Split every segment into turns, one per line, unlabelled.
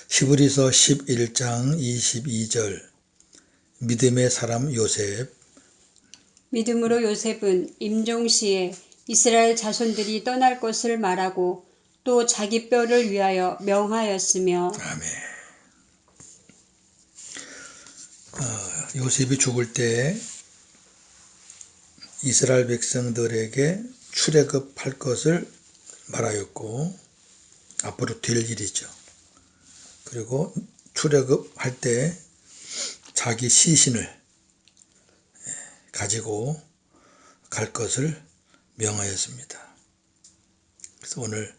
히브리서 11장 22절 믿음의 사람 요셉.
믿음으로 요셉은 임종시에 이스라엘 자손들이 떠날 것을 말하고 또 자기 뼈를 위하여 명하였으며.
아멘. 요셉이 죽을 때 이스라엘 백성들에게 출애굽할 것을 말하였고 앞으로 될 일이죠. 그리고 출애굽할 때 자기 시신을 가지고 갈 것을 명하였습니다. 그래서 오늘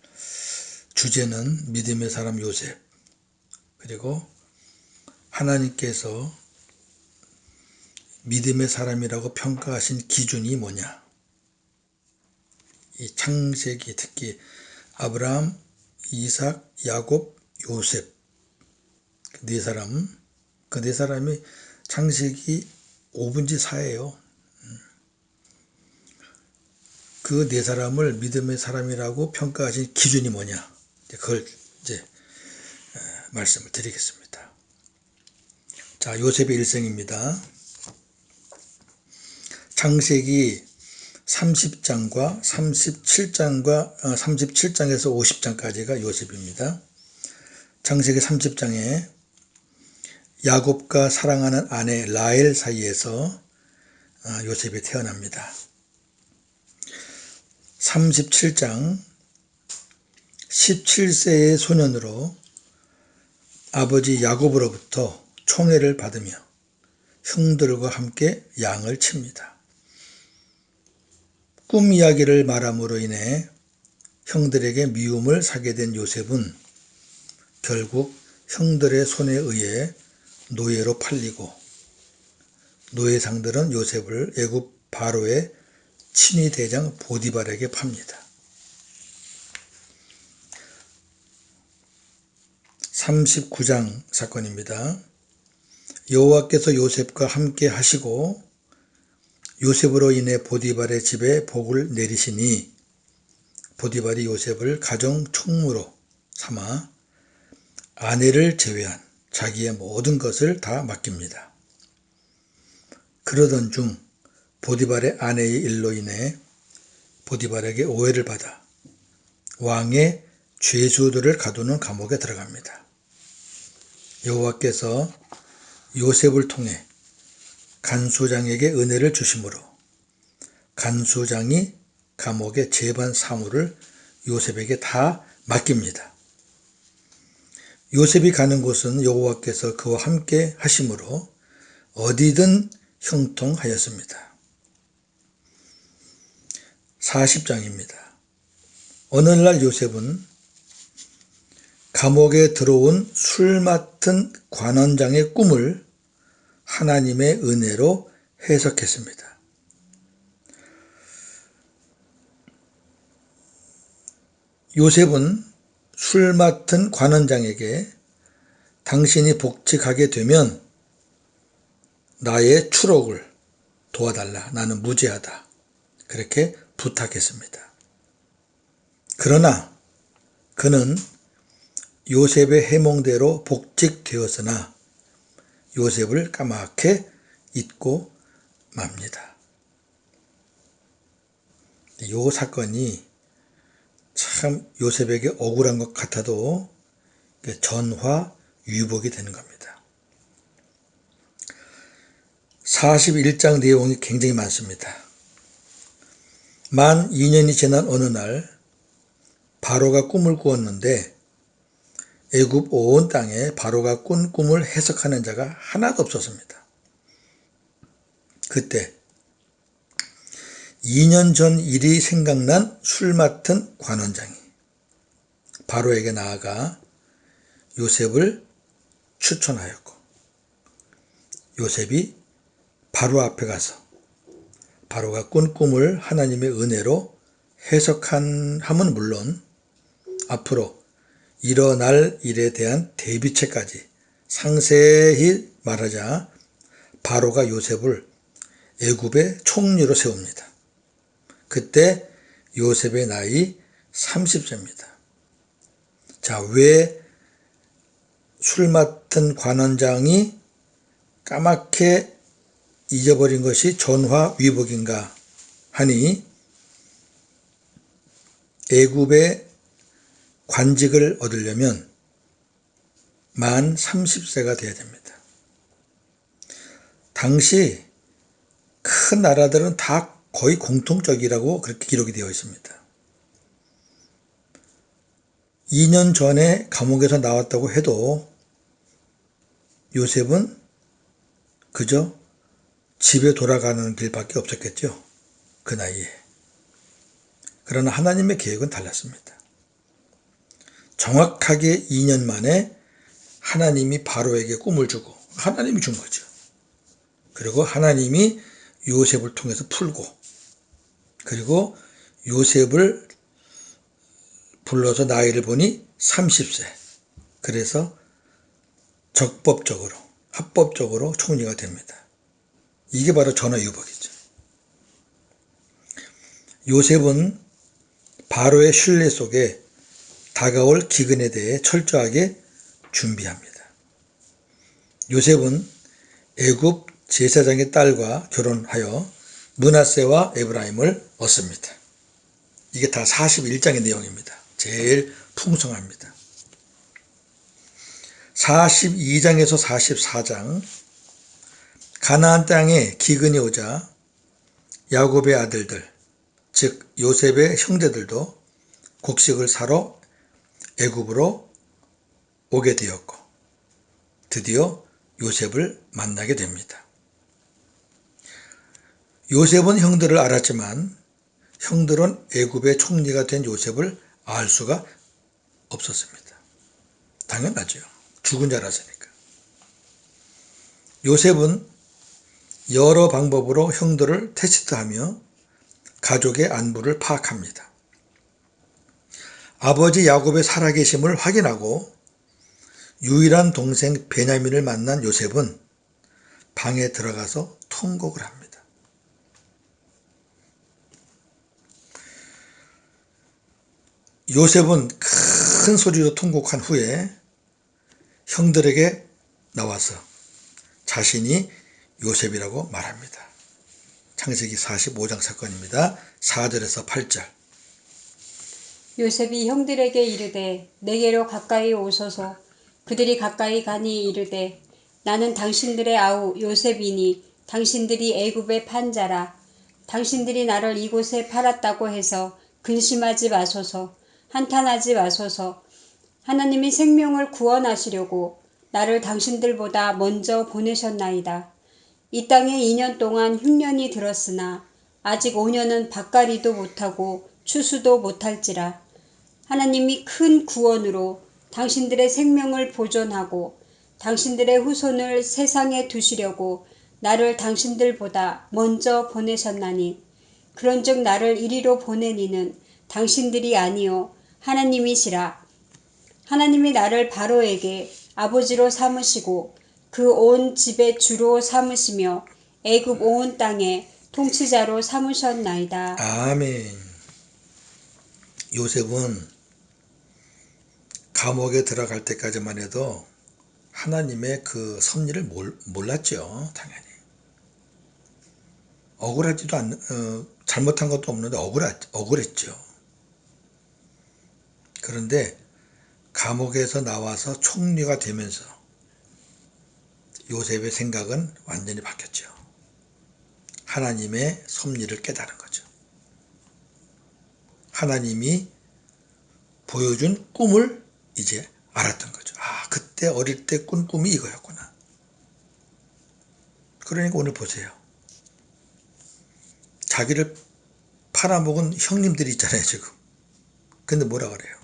주제는 믿음의 사람 요셉, 그리고 하나님께서 믿음의 사람이라고 평가하신 기준이 뭐냐. 이 창세기, 특히 아브라함, 이삭, 야곱, 요셉, 그 네 사람이 창세기 5분지 4예요. 그 네 사람을 믿음의 사람이라고 평가하신 기준이 뭐냐. 그걸 이제 말씀을 드리겠습니다. 자, 요셉의 일생입니다. 창세기 30장과 37장에서 50장까지가 요셉입니다. 창세기 30장에 야곱과 사랑하는 아내 라헬 사이에서 요셉이 태어납니다. 37장 17세의 소년으로 아버지 야곱으로부터 총애를 받으며 형들과 함께 양을 칩니다. 꿈 이야기를 말함으로 인해 형들에게 미움을 사게 된 요셉은 결국 형들의 손에 의해 노예로 팔리고 노예상들은 요셉을 애굽 바로의 친위 대장 보디발에게 팝니다. 39장 사건입니다. 여호와께서 요셉과 함께 하시고 요셉으로 인해 보디발의 집에 복을 내리시니 보디발이 요셉을 가정 총무로 삼아 아내를 제외한 자기의 모든 것을 다 맡깁니다. 그러던 중 보디발의 아내의 일로 인해 보디발에게 오해를 받아 왕의 죄수들을 가두는 감옥에 들어갑니다. 여호와께서 요셉을 통해 간수장에게 은혜를 주심으로 간수장이 감옥의 재반 사무를 요셉에게 다 맡깁니다. 요셉이 가는 곳은 여호와께서 그와 함께 하심으로 어디든 형통하였습니다. 40장입니다. 어느 날 요셉은 감옥에 들어온 술 맡은 관원장의 꿈을 하나님의 은혜로 해석했습니다. 요셉은 술 맡은 관원장에게 당신이 복직하게 되면 나의 추록을 도와달라. 나는 무죄하다. 그렇게 부탁했습니다. 그러나 그는 요셉의 해몽대로 복직되었으나 요셉을 까맣게 잊고 맙니다. 이 사건이 참 요셉에게 억울한 것 같아도 전화위복이 되는 겁니다. 41장 내용이 굉장히 많습니다. 만 2년이 지난 어느 날 바로가 꿈을 꾸었는데 애굽 온 땅에 바로가 꾼 꿈을 해석하는 자가 하나도 없었습니다. 그때 2년 전 일이 생각난 술 맡은 관원장이 바로에게 나아가 요셉을 추천하였고 요셉이 바로 앞에 가서 바로가 꾼 꿈을 하나님의 은혜로 해석함은 물론 앞으로 일어날 일에 대한 대비책까지 상세히 말하자 바로가 요셉을 애굽의 총리로 세웁니다. 그때 요셉의 나이 30세입니다. 자, 왜 술 맡은 관원장이 까맣게 잊어버린 것이 전화위복인가 하니 애굽의 관직을 얻으려면 만 30세가 돼야 됩니다. 당시 큰 나라들은 다 거의 공통적이라고 그렇게 기록이 되어 있습니다. 2년 전에 감옥에서 나왔다고 해도 요셉은 그저 집에 돌아가는 길밖에 없었겠죠. 그 나이에. 그러나 하나님의 계획은 달랐습니다. 정확하게 2년 만에 하나님이 바로에게 꿈을 주고 하나님이 준 거죠. 그리고 하나님이 요셉을 통해서 풀고 그리고 요셉을 불러서 나이를 보니 30세. 그래서 적법적으로 합법적으로 총리가 됩니다. 이게 바로 전화위복이죠. 요셉은 바로의 신뢰 속에 다가올 기근에 대해 철저하게 준비합니다. 요셉은 애굽 제사장의 딸과 결혼하여 므낫세와 에브라임을 얻습니다. 이게 다 41장의 내용입니다. 제일 풍성합니다. 42장에서 44장 가나안 땅에 기근이 오자 야곱의 아들들 즉 요셉의 형제들도 곡식을 사러 애굽으로 오게 되었고 드디어 요셉을 만나게 됩니다. 요셉은 형들을 알았지만 형들은 애굽의 총리가 된 요셉을 알 수가 없었습니다. 당연하죠. 죽은 줄 알았으니까. 요셉은 여러 방법으로 형들을 테스트하며 가족의 안부를 파악합니다. 아버지 야곱의 살아계심을 확인하고 유일한 동생 베냐민을 만난 요셉은 방에 들어가서 통곡을 합니다. 요셉은 큰 소리로 통곡한 후에 형들에게 나와서 자신이 요셉이라고 말합니다. 창세기 45장 사건입니다. 4절에서 8절.
요셉이 형들에게 이르되 내게로 가까이 오소서. 그들이 가까이 가니 이르되 나는 당신들의 아우 요셉이니 당신들이 애굽의 판자라. 당신들이 나를 이곳에 팔았다고 해서 근심하지 마소서. 한탄하지 마소서. 하나님이 생명을 구원하시려고 나를 당신들보다 먼저 보내셨나이다. 이 땅에 2년 동안 흉년이 들었으나 아직 5년은 밭갈이도 못하고 추수도 못할지라. 하나님이 큰 구원으로 당신들의 생명을 보존하고 당신들의 후손을 세상에 두시려고 나를 당신들보다 먼저 보내셨나니 그런즉 나를 이리로 보낸 이는 당신들이 아니요 하나님이시라. 하나님이 나를 바로에게 아버지로 삼으시고 그 온 집의 주로 삼으시며 애굽 온 땅에 통치자로 삼으셨나이다.
아멘. 요셉은 감옥에 들어갈 때까지만 해도 하나님의 그 섭리를 몰랐죠. 당연히. 억울하지도 잘못한 것도 없는데 억울했죠. 그런데 감옥에서 나와서 총리가 되면서 요셉의 생각은 완전히 바뀌었죠. 하나님의 섭리를 깨달은 거죠. 하나님이 보여준 꿈을 이제 알았던 거죠. 아, 그때 어릴 때 꾼 꿈이 이거였구나. 그러니까 오늘 보세요. 자기를 팔아먹은 형님들이 있잖아요, 지금. 근데 뭐라 그래요?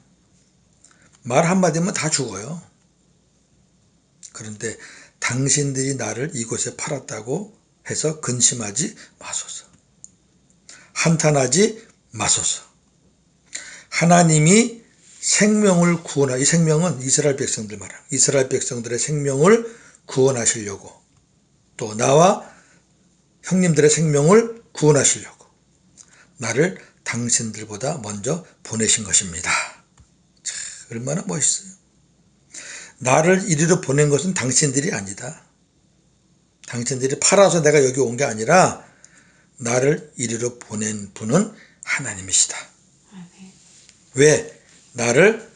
말 한마디면 다 죽어요. 그런데 당신들이 나를 이곳에 팔았다고 해서 근심하지 마소서. 한탄하지 마소서. 하나님이 생명을 이 생명은 이스라엘 백성들 말합니다. 이스라엘 백성들의 생명을 구원하시려고 또 나와 형님들의 생명을 구원하시려고 나를 당신들보다 먼저 보내신 것입니다. 자, 얼마나 멋있어요. 나를 이리로 보낸 것은 당신들이 아니다. 당신들이 팔아서 내가 여기 온 게 아니라 나를 이리로 보낸 분은 하나님이시다. 왜? 나를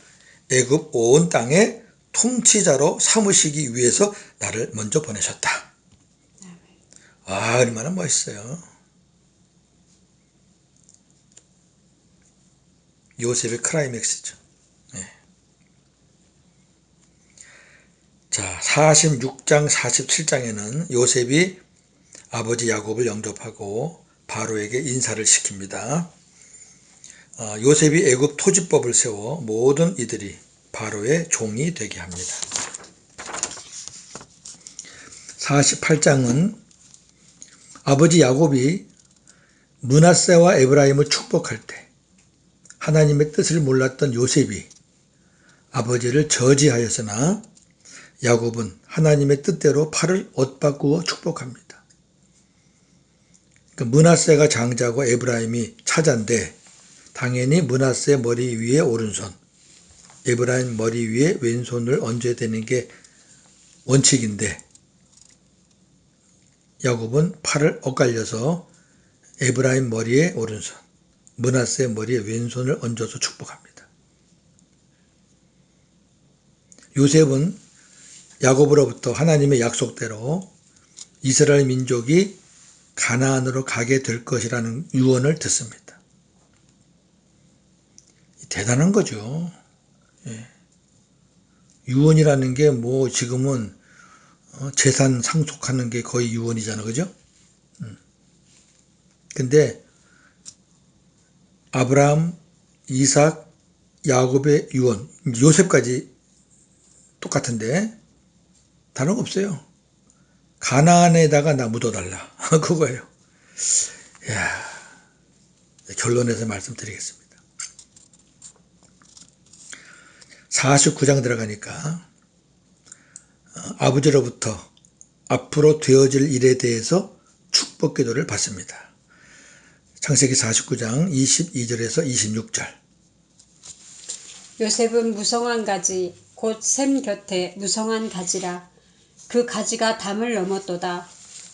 애굽 온 땅의 통치자로 삼으시기 위해서 나를 먼저 보내셨다. 아, 얼마나 멋있어요. 요셉의 클라이맥스죠. 네. 자, 46장 47장에는 요셉이 아버지 야곱을 영접하고 바로에게 인사를 시킵니다. 요셉이 애굽 토지법을 세워 모든 이들이 바로의 종이 되게 합니다. 48장은 아버지 야곱이 므낫세와 에브라임을 축복할 때 하나님의 뜻을 몰랐던 요셉이 아버지를 저지하였으나 야곱은 하나님의 뜻대로 팔을 옷바꾸어 축복합니다. 므낫세가 장자고 에브라임이 차자인데 당연히 므낫세 머리 위에 오른손, 에브라임 머리 위에 왼손을 얹어야 되는 게 원칙인데 야곱은 팔을 엇갈려서 에브라임 머리에 오른손, 므낫세 머리에 왼손을 얹어서 축복합니다. 요셉은 야곱으로부터 하나님의 약속대로 이스라엘 민족이 가나안으로 가게 될 것이라는 유언을 듣습니다. 대단한 거죠. 예. 유언이라는 게 뭐 지금은 재산 상속하는 게 거의 유언이잖아, 그죠? 근데 아브라함, 이삭, 야곱의 유언, 요셉까지 똑같은데 다른 거 없어요. 가나안에다가 나 묻어달라. 그거예요. 이야, 결론에서 말씀드리겠습니다. 49장 들어가니까 아버지로부터 앞으로 되어질 일에 대해서 축복 기도를 받습니다. 창세기 49장 22절에서 26절.
요셉은 무성한 가지 곧 샘 곁에 무성한 가지라. 그 가지가 담을 넘었도다.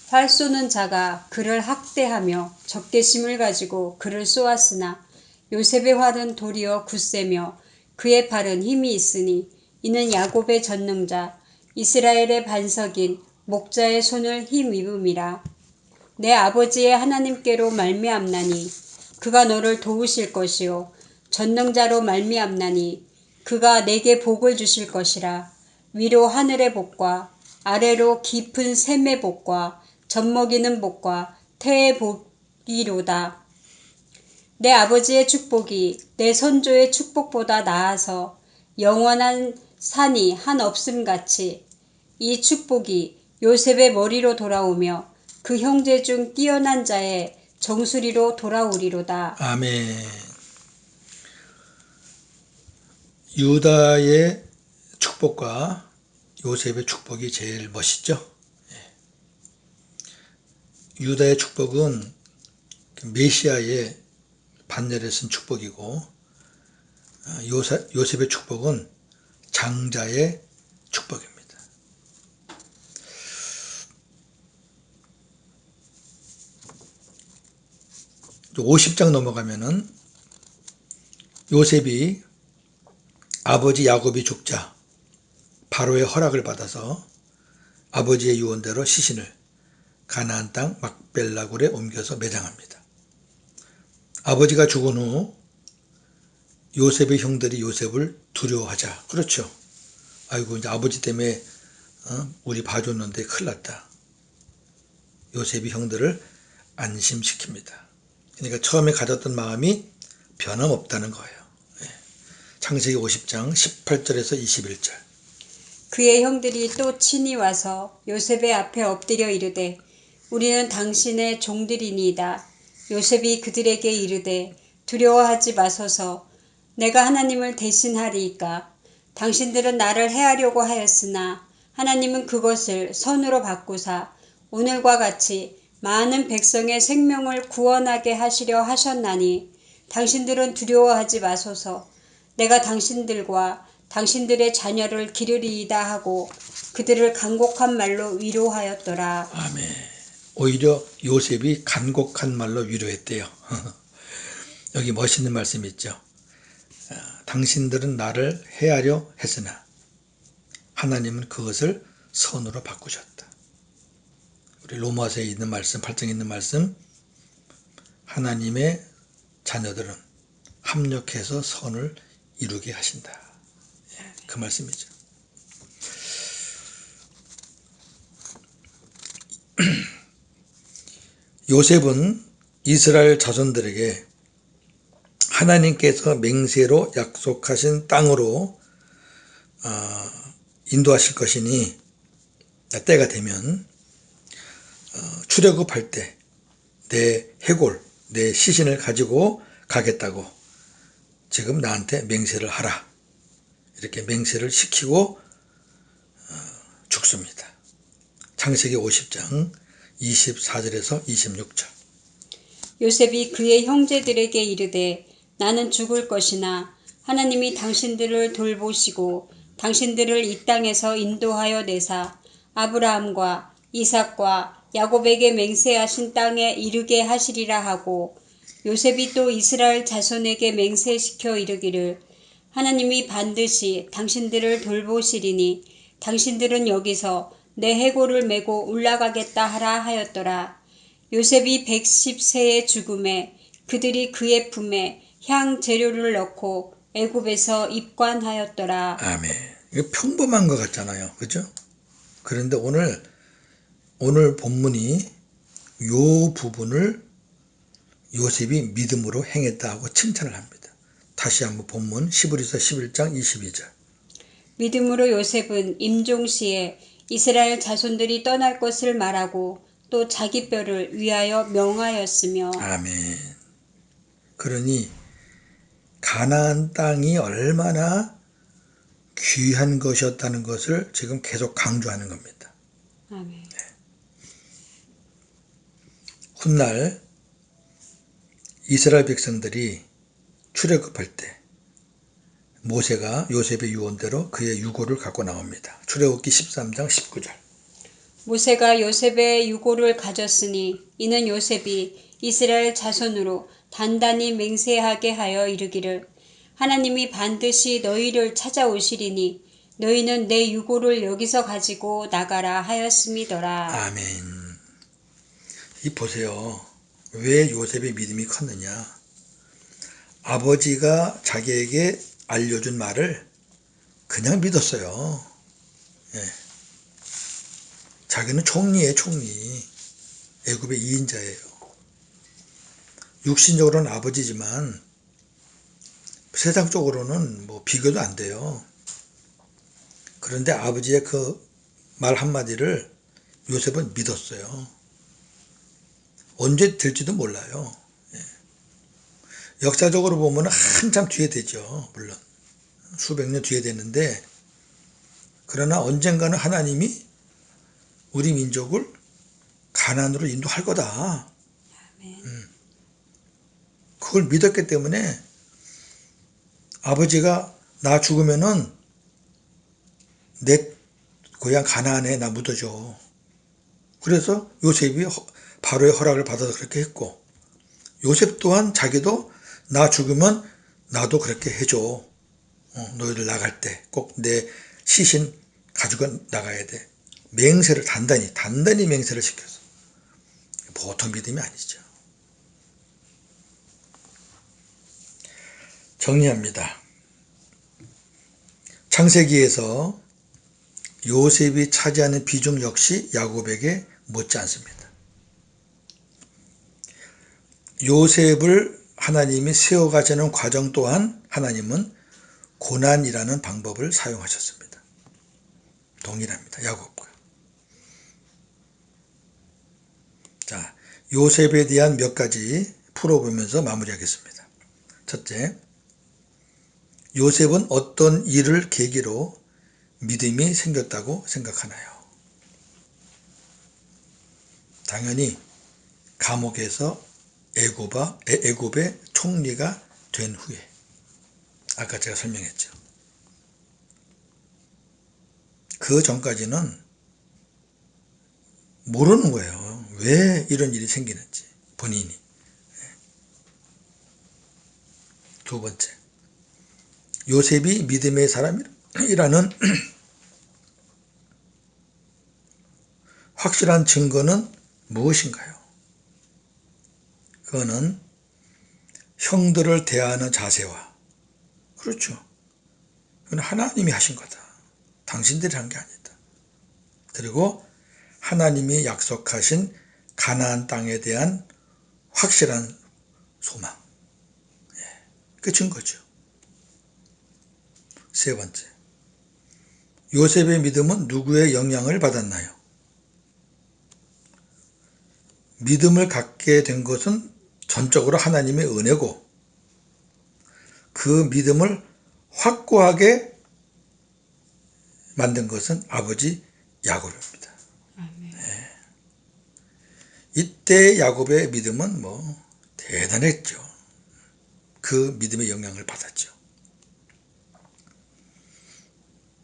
활 쏘는 자가 그를 학대하며 적개심을 가지고 그를 쏘았으나 요셉의 활은 도리어 굳세며 그의 팔은 힘이 있으니 이는 야곱의 전능자 이스라엘의 반석인 목자의 손을 힘입음이라. 내 아버지의 하나님께로 말미암나니 그가 너를 도우실 것이요 전능자로 말미암나니 그가 내게 복을 주실 것이라. 위로 하늘의 복과 아래로 깊은 샘의 복과 젖먹이는 복과 태의 복이로다. 내 아버지의 축복이 내 선조의 축복보다 나아서 영원한 산이 한 없음같이 이 축복이 요셉의 머리로 돌아오며 그 형제 중 뛰어난 자의 정수리로 돌아오리로다.
아멘. 유다의 축복과 요셉의 축복이 제일 멋있죠. 유다의 축복은 메시아의 반열에 쓴 축복이고 요셉의 축복은 장자의 축복입니다. 50장 넘어가면은 요셉이 아버지 야곱이 죽자 바로의 허락을 받아서 아버지의 유언대로 시신을 가나안 땅 막벨라굴에 옮겨서 매장합니다. 아버지가 죽은 후 요셉의 형들이 요셉을 두려워하자. 그렇죠. 아이고 이제 아버지 때문에 우리 봐줬는데 큰일 났다. 요셉이 형들을 안심시킵니다. 그러니까 처음에 가졌던 마음이 변함없다는 거예요. 창세기 50장 18절에서 21절.
그의 형들이 또 친히 와서 요셉의 앞에 엎드려 이르되 우리는 당신의 종들이니이다. 요셉이 그들에게 이르되 두려워하지 마소서. 내가 하나님을 대신하리이까. 당신들은 나를 해하려고 하였으나 하나님은 그것을 선으로 바꾸사 오늘과 같이 많은 백성의 생명을 구원하게 하시려 하셨나니 당신들은 두려워하지 마소서. 내가 당신들과 당신들의 자녀를 기르리이다 하고 그들을 간곡한 말로 위로하였더라.
아멘. 오히려 요셉이 간곡한 말로 위로했대요. 여기 멋있는 말씀이 있죠. 당신들은 나를 해하려 했으나 하나님은 그것을 선으로 바꾸셨다. 우리 로마서에 있는 말씀, 8장에 있는 말씀, 하나님의 자녀들은 합력해서 선을 이루게 하신다. 그 말씀이죠. 요셉은 이스라엘 자손들에게 하나님께서 맹세로 약속하신 땅으로 인도하실 것이니 때가 되면 출애굽할 때 내 해골, 내 시신을 가지고 가겠다고 지금 나한테 맹세를 하라. 이렇게 맹세를 시키고 죽습니다. 창세기 50장 24절에서 26절.
요셉이 그의 형제들에게 이르되 나는 죽을 것이나 하나님이 당신들을 돌보시고 당신들을 이 땅에서 인도하여 내사 아브라함과 이삭과 야곱에게 맹세하신 땅에 이르게 하시리라 하고 요셉이 또 이스라엘 자손에게 맹세시켜 이르기를 하나님이 반드시 당신들을 돌보시리니 당신들은 여기서 내 해골을 메고 올라가겠다 하라 하였더라. 요셉이 110세의 죽음에 그들이 그의 품에 향 재료를 넣고 애굽에서 입관하였더라.
아멘. 이거 평범한 것 같잖아요. 그죠? 그런데 오늘 본문이 요 부분을 요셉이 믿음으로 행했다고 칭찬을 합니다. 다시 한번 본문 히브리서 11장 22절.
믿음으로 요셉은 임종시에 이스라엘 자손들이 떠날 것을 말하고 또 자기 뼈를 위하여 명하였으며.
아멘. 그러니 가나안 땅이 얼마나 귀한 것이었다는 것을 지금 계속 강조하는 겁니다.
아멘.
훗날 이스라엘 백성들이 출애굽할 때 모세가 요셉의 유언대로 그의 유고를 갖고 나옵니다. 출애굽기 13장 19절.
모세가 요셉의 유고를 가졌으니 이는 요셉이 이스라엘 자손으로 단단히 맹세하게 하여 이르기를 하나님이 반드시 너희를 찾아오시리니 너희는 내 유고를 여기서 가지고 나가라 하였음이더라.
아멘. 이 보세요. 왜 요셉의 믿음이 컸느냐. 아버지가 자기에게 알려준 말을 그냥 믿었어요. 예. 자기는 총리예요, 총리. 애굽의 2인자예요. 육신적으로는 아버지지만 세상적으로는 뭐 비교도 안 돼요. 그런데 아버지의 그 말 한마디를 요셉은 믿었어요. 언제 될지도 몰라요. 예. 역사적으로 보면 한참 뒤에 되죠. 물론 수백 년 뒤에 되는데 그러나 언젠가는 하나님이 우리 민족을 가나안으로 인도할 거다. 그걸 믿었기 때문에 아버지가 나 죽으면은 내 고향 가나안에 나 묻어줘. 그래서 요셉이 바로의 허락을 받아서 그렇게 했고 요셉 또한 자기도 나 죽으면 나도 그렇게 해줘. 너희들 나갈 때 꼭 내 시신 가지고 나가야 돼. 맹세를 단단히 맹세를 시켰어. 보통 믿음이 아니죠. 정리합니다. 창세기에서 요셉이 차지하는 비중 역시 야곱에게 못지 않습니다. 요셉을 하나님이 세워가시는 과정 또한 하나님은 고난이라는 방법을 사용하셨습니다. 동일합니다. 야곱과. 자, 요셉에 대한 몇 가지 풀어보면서 마무리하겠습니다. 첫째, 요셉은 어떤 일을 계기로 믿음이 생겼다고 생각하나요? 당연히 감옥에서 애굽의 총리가 된 후에 아까 제가 설명했죠. 그 전까지는 모르는 거예요. 왜 이런 일이 생기는지 본인이. 두 번째, 요셉이 믿음의 사람이라는 확실한 증거는 무엇인가요? 그거는 형들을 대하는 자세와, 그렇죠, 그건 하나님이 하신 거다. 당신들이 한 게 아니다. 그리고 하나님이 약속하신 가나안 땅에 대한 확실한 소망, 그 증거죠. 세 번째, 요셉의 믿음은 누구의 영향을 받았나요? 믿음을 갖게 된 것은 전적으로 하나님의 은혜고, 그 믿음을 확고하게 만든 것은 아버지 야곱입니다. 이때 야곱의 믿음은 대단했죠. 그 믿음의 영향을 받았죠.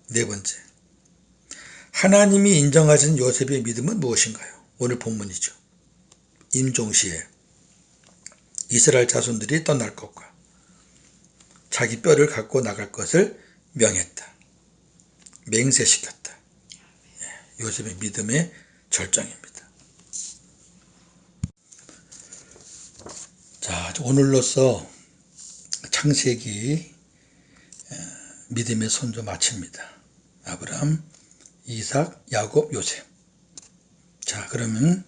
네 번째, 하나님이 인정하신 요셉의 믿음은 무엇인가요? 오늘 본문이죠. 임종시에 이스라엘 자손들이 떠날 것과 자기 뼈를 갖고 나갈 것을 명했다. 맹세시켰다. 요셉의 믿음의 절정입니다. 자, 오늘로써 창세기 믿음의 선조 마칩니다. 아브라함, 이삭, 야곱, 요셉. 자, 그러면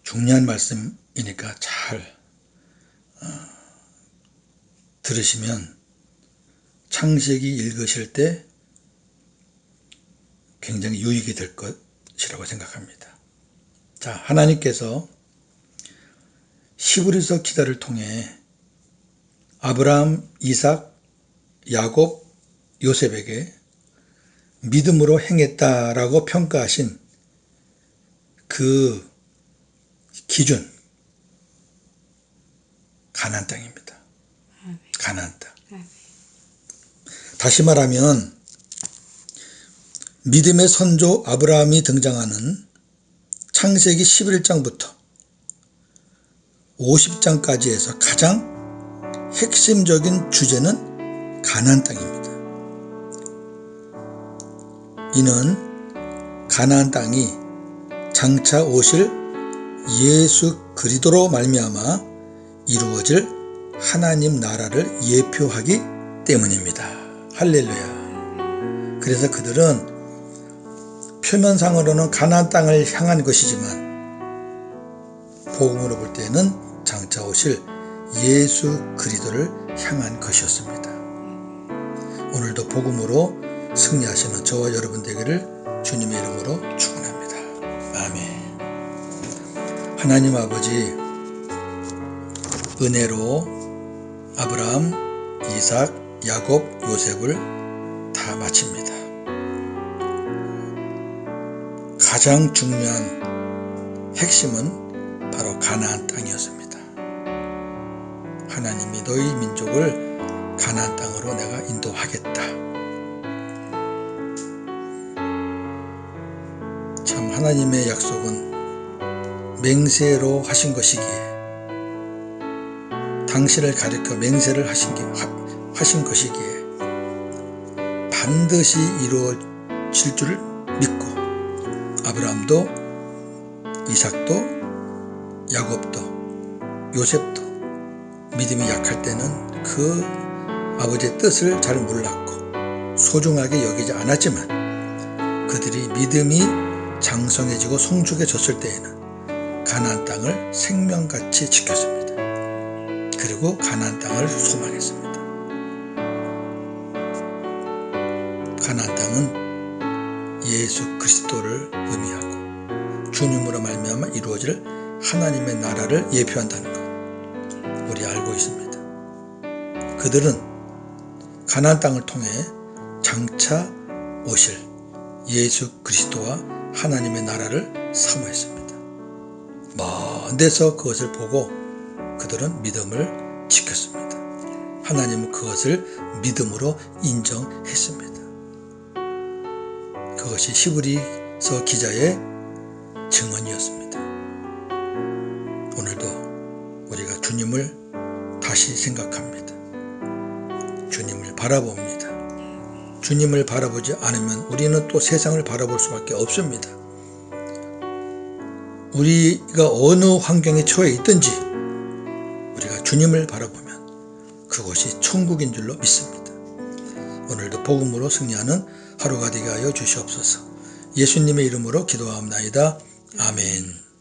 중요한 말씀이니까 잘 들으시면 창세기 읽으실 때 굉장히 유익이 될 것이라고 생각합니다. 자, 하나님께서 히브리서 기자를 통해 아브라함, 이삭, 야곱, 요셉에게 믿음으로 행했다라고 평가하신 그 기준, 가나안 땅입니다. 가나안 땅. 다시 말하면 믿음의 선조 아브라함이 등장하는 창세기 11장부터 50장까지 해서 가장 핵심적인 주제는 가나안 땅입니다. 이는 가나안 땅이 장차 오실 예수 그리스도로 말미암아 이루어질 하나님 나라를 예표하기 때문입니다. 할렐루야. 그래서 그들은 표면상으로는 가나안 땅을 향한 것이지만 복음으로 볼 때는 장차 오실 예수 그리스도를 향한 것이었습니다. 오늘도 복음으로 승리하시는 저와 여러분 되기를 주님의 이름으로 축원합니다. 아멘. 하나님 아버지, 은혜로 아브라함, 이삭, 야곱, 요셉을 다 마칩니다. 가장 중요한 핵심은 바로 가나안 땅이었습니다. 하나님이 너희 민족을 가나안 땅으로 내가 인도하겠다. 참 하나님의 약속은 맹세로 하신 것이기에, 당신을 가리켜 맹세를 하신 것이기에 반드시 이루어질 줄을 믿고 아브라함도 이삭도 야곱도 요셉도 믿음이 약할 때는 그 아버지의 뜻을 잘 몰랐고 소중하게 여기지 않았지만 그들이 믿음이 장성해지고 성숙해졌을 때에는 가나안 땅을 생명같이 지켰습니다. 그리고 가나안 땅을 소망했습니다. 가나안 땅은 예수 그리스도를 의미하고 주님으로 말미암아 이루어질 하나님의 나라를 예표한다는 것 우리 알고 있습니다. 그들은 가나안 땅을 통해 장차 오실 예수 그리스도와 하나님의 나라를 사모했습니다. 먼 데서 그것을 보고 그들은 믿음을 지켰습니다. 하나님은 그것을 믿음으로 인정했습니다. 그것이 히브리서 기자의 증언이었습니다. 오늘도 우리가 주님을 다시 생각합니다. 주님을 바라봅니다. 주님을 바라보지 않으면 우리는 또 세상을 바라볼 수밖에 없습니다. 우리가 어느 환경에 처해 있든지 우리가 주님을 바라보면 그것이 천국인 줄로 믿습니다. 오늘도 복음으로 승리하는 하루가 되게 하여 주시옵소서. 예수님의 이름으로 기도하옵나이다. 아멘.